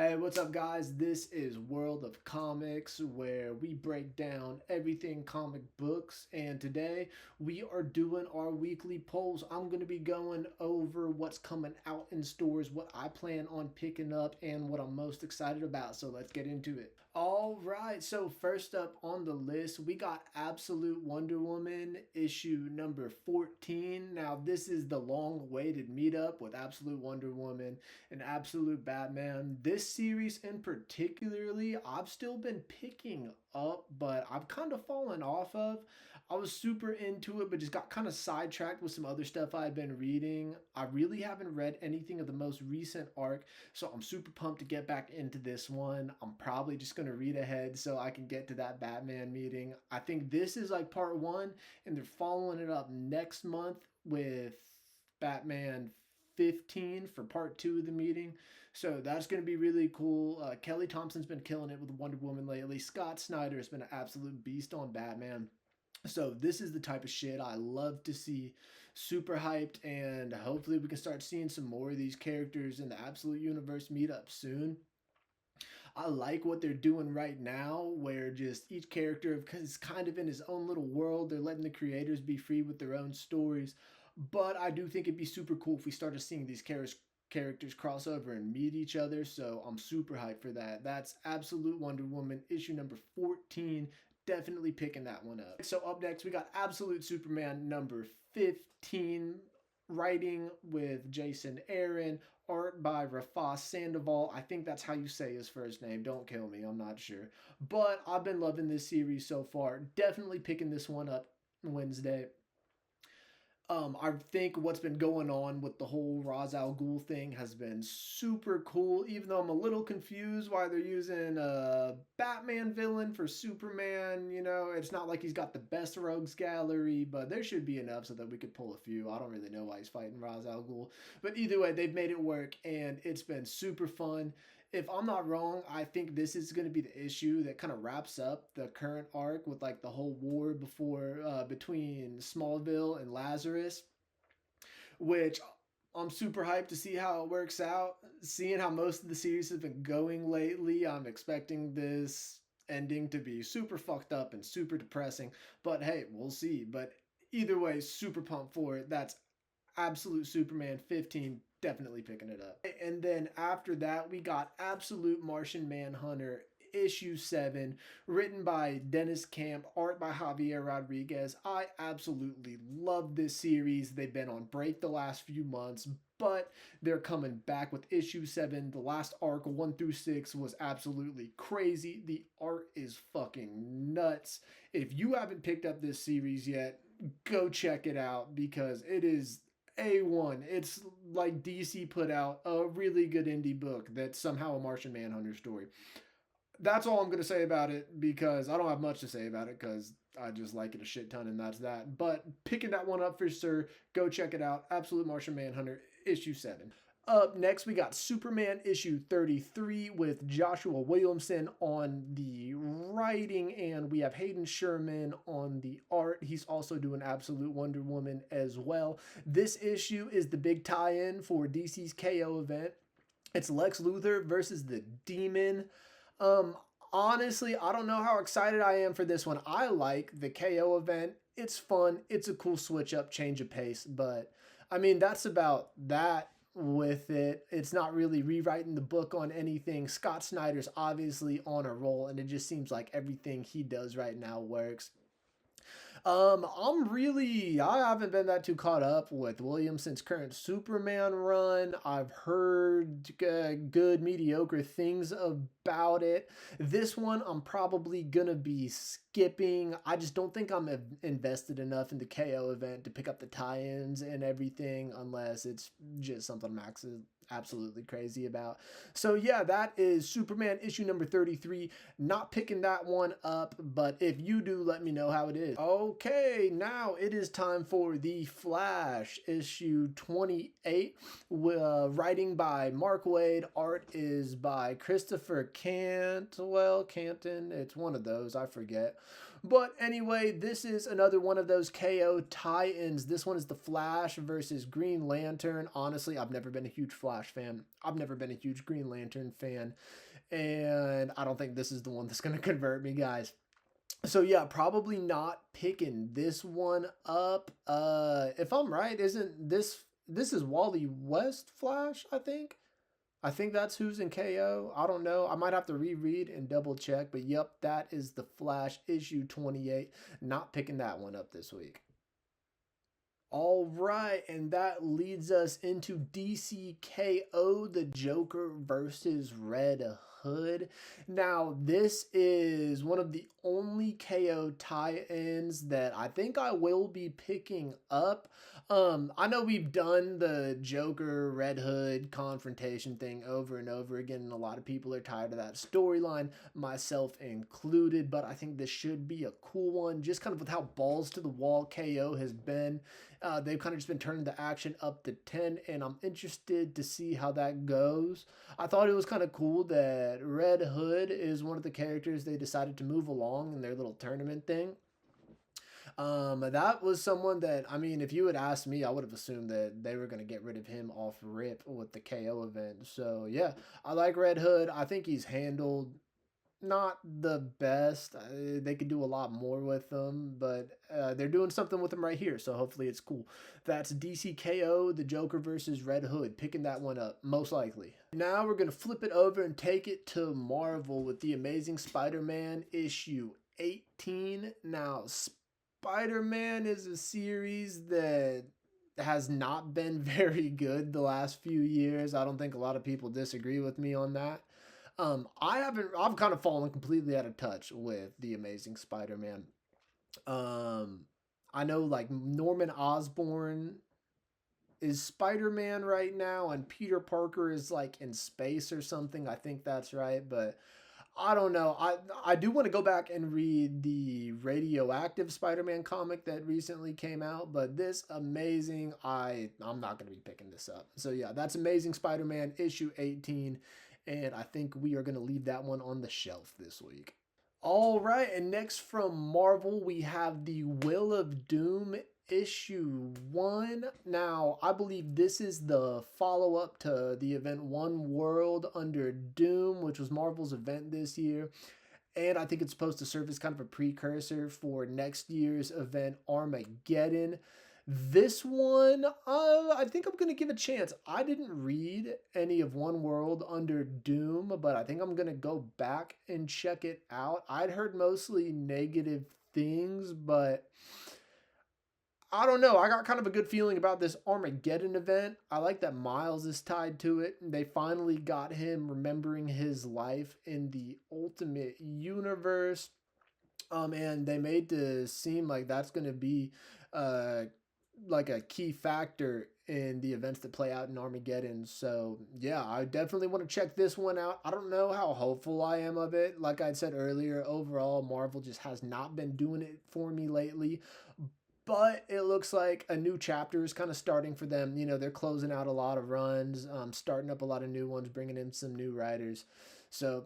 Hey, what's up, guys? This is World of Comics, where we break down everything comic books. And today we are doing our weekly polls. I'm going to be going over what's coming out in stores, what I plan on picking up, and what I'm most excited about. So let's get into it. All right, so first up on the list, we got Absolute Wonder Woman issue number 14. Now, this is the long awaited meetup with Absolute Wonder Woman and Absolute Batman. This series in particularly, I've still been picking up, but I've kind of fallen off of. I was super into it, but just got kind of sidetracked with some other stuff I've been reading. I really haven't read anything of the most recent arc, so I'm super pumped to get back into this one. I'm probably just going to read ahead so I can get to that Batman meeting. I think this is like part one, and they're following it up next month with Batman 15 for part two of the meeting. So that's going to be really cool. Kelly Thompson's been killing it with Wonder Woman lately. Scott Snyder has been an absolute beast on Batman. So this is the type of shit I love to see. Super hyped, and hopefully we can start seeing some more of these characters in the Absolute Universe meetup soon. I like what they're doing right now, where just each character is kind of in his own little world. They're letting the creators be free with their own stories. But I do think it'd be super cool if we started seeing these characters cross over and meet each other. So I'm super hyped for that. That's Absolute Wonder Woman issue number 14. Definitely picking that one up. So up next, we got Absolute Superman number 15. Writing with Jason Aaron, art by Rafah Sandoval. I think that's how you say his first name. Don't kill me, I'm not sure. But I've been loving this series so far. Definitely picking this one up Wednesday. I think what's been going on with the whole Ra's al Ghul thing has been super cool, even though I'm a little confused why they're using a Batman villain for Superman. You know, it's not like he's got the best rogues gallery, but there should be enough so that we could pull a few. I don't really know why he's fighting Ra's al Ghul. But either way, they've made it work, and it's been super fun. If I'm not wrong, I think this is going to be the issue that kind of wraps up the current arc with like the whole war between Smallville and Lazarus, which I'm super hyped to see how it works out. Seeing how most of the series has been going lately, I'm expecting this ending to be super fucked up and super depressing. But hey, we'll see. But either way, super pumped for it. That's Absolute Superman 15, definitely picking it up. And then after that, we got Absolute Martian Manhunter issue 7, written by Dennis Camp, art by Javier Rodriguez. I absolutely love this series. They've been on break the last few months, but they're coming back with issue 7. The last arc, 1 through 6, was absolutely crazy. The art is fucking nuts. If you haven't picked up this series yet, go check it out because it is A1. It's like DC put out a really good indie book that's somehow a Martian Manhunter story. That's all I'm going to say about it because I don't have much to say about it because I just like it a shit ton and that's that. But picking that one up for sure, go check it out. Absolute Martian Manhunter, issue 7. Up next, we got Superman issue 33 with Joshua Williamson on the writing, and we have Hayden Sherman on the art. He's also doing Absolute Wonder Woman as well. This issue is the big tie-in for DC's KO event. It's Lex Luthor versus the Demon. Um, Honestly, I don't know how excited I am for this one. I like the KO event. It's fun. It's a cool switch up, change of pace, but I mean, that's about that with it. It's not really rewriting the book on anything. Scott Snyder's obviously on a roll, and it just seems like everything he does right now works. I haven't been that too caught up with Williamson's current Superman run. I've heard good, mediocre things about it. This one, I'm probably gonna be skipping. I just don't think I'm invested enough in the KO event to pick up the tie-ins and everything, unless it's just something Max is absolutely crazy about. So yeah, that is Superman issue number 33. Not picking that one up, but if you do, let me know how it is. Okay, now it is time for The Flash issue 28. Writing by Mark Waid, art is by Christopher Canton. It's one of those, I forget. But anyway, this is another one of those KO tie-ins. This one is The Flash versus Green Lantern. Honestly, I've never been a huge Flash Flash fan. I've never been a huge Green Lantern fan, and I don't think this is the one that's going to convert me, guys. So yeah, probably not picking this one up. If I'm right, isn't this is Wally West Flash, I think? I think that's who's in KO. I don't know. I might have to reread and double check, but yep, that is the Flash issue 28. Not picking that one up this week. All right, and that leads us into DCKO, the Joker versus Red Hood. Now, this is one of the only KO tie-ins that I think I will be picking up. I know we've done the Joker Red Hood confrontation thing over and over again, and a lot of people are tired of that storyline, myself included, but I think this should be a cool one, just kind of with how balls to the wall KO has been. They've kind of just been turning the action up to 10, and I'm interested to see how that goes. I thought it was kind of cool that Red Hood is one of the characters they decided to move along in their little tournament thing. That was someone that, I mean, if you had asked me, I would have assumed that they were going to get rid of him off rip with the KO event. So, yeah, I like Red Hood. I think he's handled not the best. They could do a lot more with them, but they're doing something with them right here, so hopefully it's cool. That's DCKO, the Joker versus Red Hood. Picking that one up, most likely. Now we're going to flip it over and take it to Marvel with the Amazing Spider-Man issue 18. Now, Spider-Man is a series that has not been very good the last few years. I don't think a lot of people disagree with me on that. I've kind of fallen completely out of touch with the Amazing Spider-Man. I know like Norman Osborn is Spider-Man right now, and Peter Parker is like in space or something. I think that's right, but I don't know. I do want to go back and read the Radioactive Spider-Man comic that recently came out, but this Amazing, I'm not going to be picking this up. So yeah, that's Amazing Spider-Man issue 18, and I think we are going to leave that one on the shelf this week. All right, and next from Marvel, we have the Will of Doom issue 1. Now, I believe this is the follow-up to the event One World Under Doom, which was Marvel's event this year. And I think it's supposed to serve as kind of a precursor for next year's event Armageddon. This one, I think I'm going to give a chance. I didn't read any of One World Under Doom, but I think I'm going to go back and check it out. I'd heard mostly negative things, but I don't know. I got kind of a good feeling about this Armageddon event. I like that Miles is tied to it. They finally got him remembering his life in the Ultimate Universe. And they made it seem like that's going to be uh, like a key factor in the events that play out in Armageddon. So yeah, I definitely want to check this one out. I don't know how hopeful I am of it. Like I said earlier, overall, Marvel just has not been doing it for me lately. But it looks like a new chapter is kind of starting for them. You know, they're closing out a lot of runs, starting up a lot of new ones, bringing in some new writers. So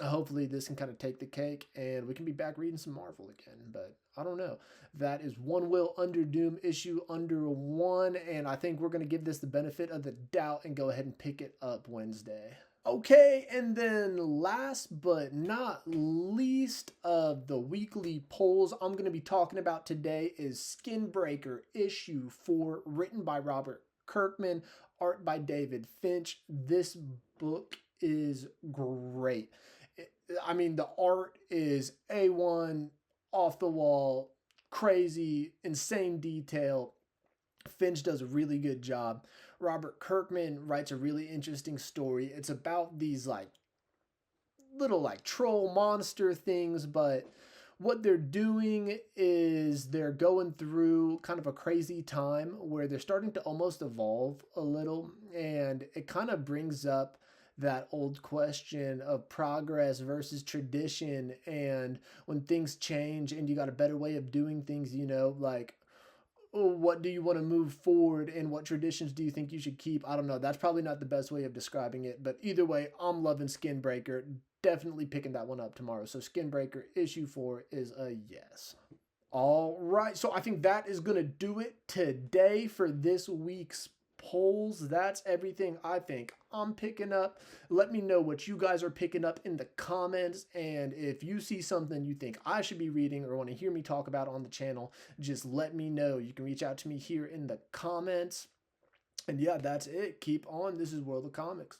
hopefully this can kind of take the cake and we can be back reading some Marvel again. But I don't know. That is One Will Under Doom issue under 1. And I think we're going to give this the benefit of the doubt and go ahead and pick it up Wednesday. Okay, and then last but not least of the weekly polls I'm going to be talking about today is Skinbreaker issue 4, written by Robert Kirkman, art by David Finch. This book is great. I mean, the art is A1, off the wall, crazy, insane detail. Finch does a really good job. Robert Kirkman writes a really interesting story. It's about these like little like troll monster things, but what they're doing is they're going through kind of a crazy time where they're starting to almost evolve a little, and it kind of brings up that old question of progress versus tradition, and when things change and you got a better way of doing things, you know, like what do you want to move forward and what traditions do you think you should keep? I don't know. That's probably not the best way of describing it, but either way, I'm loving Skinbreaker. Definitely picking that one up tomorrow. So Skinbreaker issue 4 is a yes. All right. So I think that is going to do it today for this week's polls. That's everything I think I'm picking up. Let me know what you guys are picking up in the comments. And if you see something you think I should be reading or want to hear me talk about on the channel, just let me know. You can reach out to me here in the comments. And yeah, that's it. Keep on. This is World of Comics.